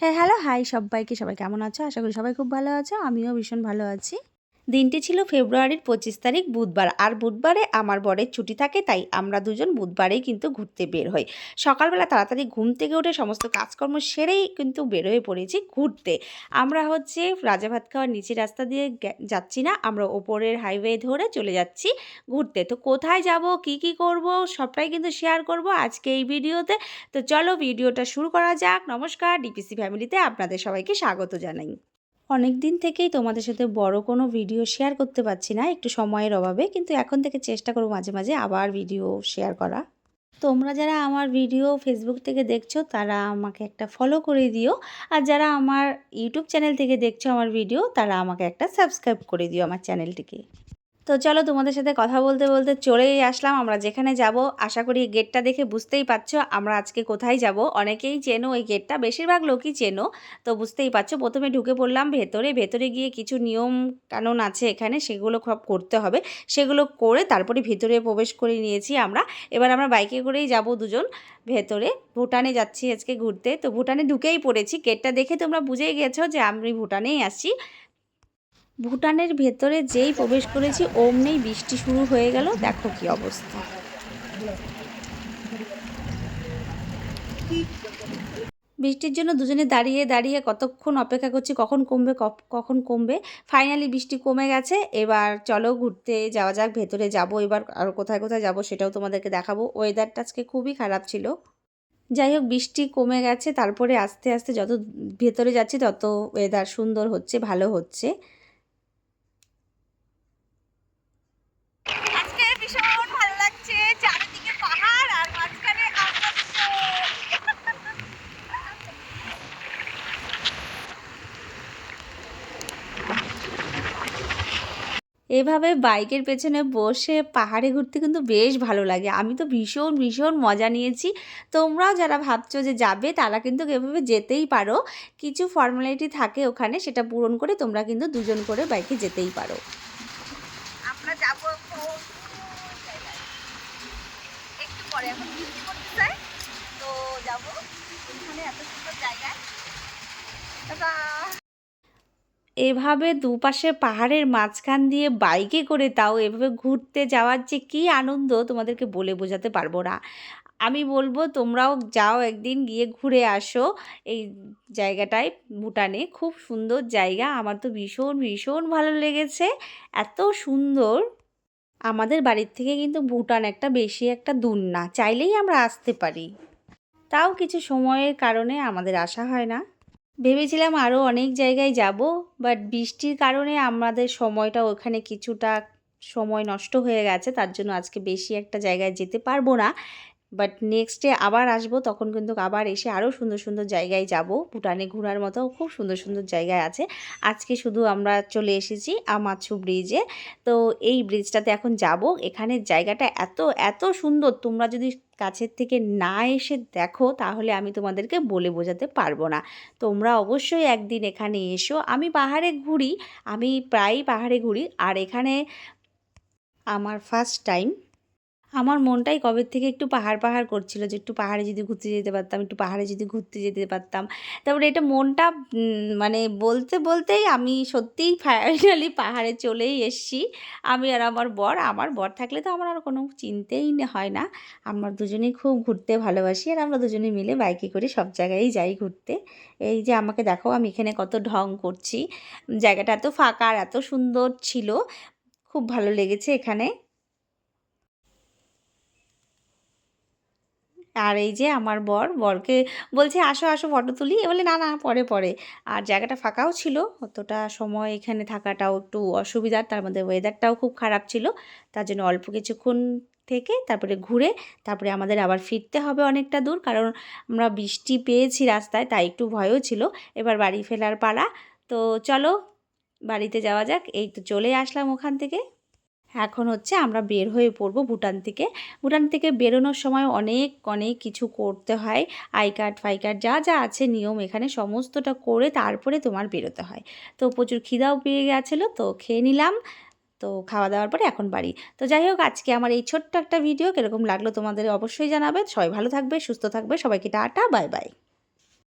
হ্যাঁ, hello, high সব্বাইকে। সবাই কেমন আছো? আশা করি সবাই খুব ভালো আছো। আমিও ভীষণ ভালো আছি। দিনটি ছিল ফেব্রুয়ারির ২৫ তারিখ বুধবার। আর বুধবারে আমার বরের ছুটি থাকে, তাই আমরা দুজন বুধবারেই কিন্তু ঘুরতে বের হই। সকালবেলা তাড়াতাড়ি ঘুম থেকে উঠে সমস্ত কাজকর্ম সেরেই কিন্তু বের হয়ে পড়েছি ঘুরতে। আমরা হচ্ছে রাজাভাত খাওয়ার নিচের রাস্তা দিয়ে যাচ্ছি না, আমরা ওপরের হাইওয়ে ধরে চলে যাচ্ছি ঘুরতে। তো কোথায় যাব, কি করব সবটাই কিন্তু শেয়ার করব আজকে এই ভিডিওতে। তো চলো ভিডিওটা শুরু করা যাক। নমস্কার, ডিপিসি ফ্যামিলিতে আপনাদের সবাইকে স্বাগত জানাই। অনেক দিন থেকেই তোমাদের সাথে বড় কোনো ভিডিও শেয়ার করতে পারছি না, একটু সময়ের অভাবে, কিন্তু এখন থেকে চেষ্টা করব মাঝে মাঝে আবার ভিডিও শেয়ার করা। তোমরা যারা আমার ভিডিও ফেসবুক থেকে দেখছো তারা আমাকে একটা ফলো করে দিও, আর যারা আমার ইউটিউব চ্যানেল থেকে দেখছো আমার ভিডিও তারা আমাকে একটা সাবস্ক্রাইব করে দিও আমার চ্যানেলটিকে। তো চলো তোমাদের সাথে কথা বলতে বলতে চলেই আসলাম আমরা যেখানে যাব। আশা করি গেটটা দেখে বুঝতেই পারছো আমরা আজকে কোথায় যাব। অনেকেই চেনো এই গেটটা, বেশিরভাগ লোকই চেনো। তো বুঝতেই পারছো, প্রথমে ঢুকে পড়লাম ভেতরে গিয়ে কিছু নিয়ম কানুন আছে এখানে, সেগুলো সব করতে হবে। সেগুলো করে তারপরে ভেতরে প্রবেশ করে নিয়েছি আমরা। এবার আমরা বাইকে করেই যাব দুজন ভেতরে। ভুটানে যাচ্ছি আজকে ঘুরতে। তো ভুটানে ঢুকেই পড়েছি, গেটটা দেখে তোমরা বুঝেই গেছো যে আমি ভুটানেই আসছি। ভুটানের ভেতরে যেই প্রবেশ করেছি অমনেই বৃষ্টি শুরু হয়ে গেল। দেখো কি অবস্থা। বৃষ্টির জন্য দুজনে দাঁড়িয়ে দাঁড়িয়ে কতক্ষণ অপেক্ষা করছি কখন কমবে কখন কমবে। ফাইনালি বৃষ্টি কমে গেছে। এবার চলো ঘুরতে যাওয়া যাক, ভেতরে যাব। এবার আর কোথায় কোথায় যাব সেটাও তোমাদেরকে দেখাবো। ওয়েদারটা আজকে খুবই খারাপ ছিল। যাই হোক, বৃষ্টি কমে গেছে, তারপরে আস্তে আস্তে যত ভেতরে যাচ্ছি তত ওয়েদার সুন্দর হচ্ছে, ভালো হচ্ছে। আজকে ভীষণ ভালো লাগছে, চারিদিকে পাহাড় আর মাঝখানে আমরা দুজন। এভাবে বাইকের পেছনে বসে পাহাড়ে ঘুরতে কিন্তু বেশ ভালো লাগে। আমি তো ভীষণ ভীষণ মজা নিয়েছি। তোমরাও যারা ভাবছো যে যাবে তারা কিন্তু এভাবে যেতেই পারো। কিছু ফর্মালিটি থাকে ওখানে, সেটা পূরণ করে তোমরা কিন্তু দুজন করে বাইকে যেতেই পারো। আমরা যাবো একটু পরে, এখন বৃষ্টি করতে চাই তো যাবো এখানে এত সুন্দর জায়গায়। এভাবে দুপাশে পাহাড়ের মাঝখান দিয়ে বাইকে করে, তাও এভাবে ঘুরতে যাওয়ার যে কী আনন্দ তোমাদেরকে বলে বোঝাতে পারবো না। আমি বলবো তোমরাও যাও, একদিন গিয়ে ঘুরে আসো এই জায়গাটায়। ভুটানে খুব সুন্দর জায়গা, আমার তো ভীষণ ভীষণ ভালো লেগেছে। এত সুন্দর। আমাদের বাড়ির থেকে কিন্তু ভুটান বেশি একটা দূর না, চাইলেই আমরা আসতে পারি। তাও কিছু সময়ের কারণে আমাদের আসা হয় না। ভেবেছিলাম আরও অনেক জায়গায় যাব, বাট বৃষ্টির কারণে আমাদের সময়টা ওখানে কিছুটা সময় নষ্ট হয়ে গেছে। তার জন্য আজকে বেশি একটা জায়গায় যেতে পারবো না। বাট নেক্সট ডে আবার আসবো, তখন কিন্তু আবার এসে আরও সুন্দর সুন্দর জায়গায় যাব। ভুটানে ঘোরার মতো খুব সুন্দর সুন্দর জায়গায় আছে। আজকে শুধু আমরা চলে এসেছি আমাছু ব্রিজে। তো এই ব্রিজটাতে এখন যাব। এখানের জায়গাটা এত এত সুন্দর, তোমরা যদি কাছের থেকে না এসে দেখো তাহলে আমি তোমাদেরকে বলে বোঝাতে পারবো না। তোমরা অবশ্যই একদিন এখানে এসো। আমি পাহাড়ে ঘুরি, আমি প্রায়ই পাহাড়ে ঘুরি, আর এখানে আমার ফার্স্ট টাইম। আমার মনটাই কবে থেকে একটু পাহাড় পাহাড় করছিল যে একটু পাহাড়ে যদি ঘুরতে যেতে পারতাম, একটু পাহাড়ে যদি ঘুরতে যেতে পারতাম। তারপরে এটা মনটা মানে বলতে বলতেই আমি সত্যিই ফাইনালি পাহাড়ে চলেই এসেছি। আমি আর আমার বর থাকলে তো আমার আর কোনো চিন্তেই হয় না। আমরা দুজনেই খুব ঘুরতে ভালোবাসি, আর আমরা দুজনেই মিলে বাইকে করে সব জায়গায় যাই ঘুরতে। এই যে আমাকে দেখো, আমি এখানে কত ঢং করছি। জায়গাটা এত ফাঁকা আর এত সুন্দর ছিল, খুব ভালো লেগেছে এখানে। আর এই যে আমার বরকে বলছে আসো আসো ফটো তুলি, এ বলে না না পরে পরে। আর জায়গাটা ফাঁকাও ছিল, অতটা সময় এখানে থাকাটাও একটু অসুবিধার, তার মধ্যে ওয়েদারটাও খুব খারাপ ছিল। তার জন্য অল্প কিছুক্ষণ থেকে তারপরে ঘুরে তারপরে আমাদের আবার ফিরতে হবে অনেকটা দূর, কারণ আমরা বৃষ্টি পেয়েছি রাস্তায়, তাই একটু ভয়ও ছিল। এবার বাড়ি ফেরার পালা। তো চলো বাড়িতে যাওয়া যাক। এই তো চলে আসলাম ওখান থেকে। এখন হচ্ছে আমরা বের হয়ে পড়বো ভুটান থেকে। ভুটান থেকে বেরোনোর সময় অনেক অনেক কিছু করতে হয়। আই কার্ড ফাই কার্ড যা যা আছে নিয়ম, এখানে সমস্তটা করে তারপরে তোমার বেরোতে হয়। তো প্রচুর খিদাও পেয়ে গেছিলো, তো খেয়ে নিলাম। তো খাওয়া দাওয়ার পরে এখন বাড়ি। তো যাই হোক, আজকে আমার এই ছোট্ট একটা ভিডিও কীরকম লাগলো তোমাদের অবশ্যই জানাবে। সবাই ভালো থাকবে, সুস্থ থাকবে। সবাইকে টাটা, বাই বাই।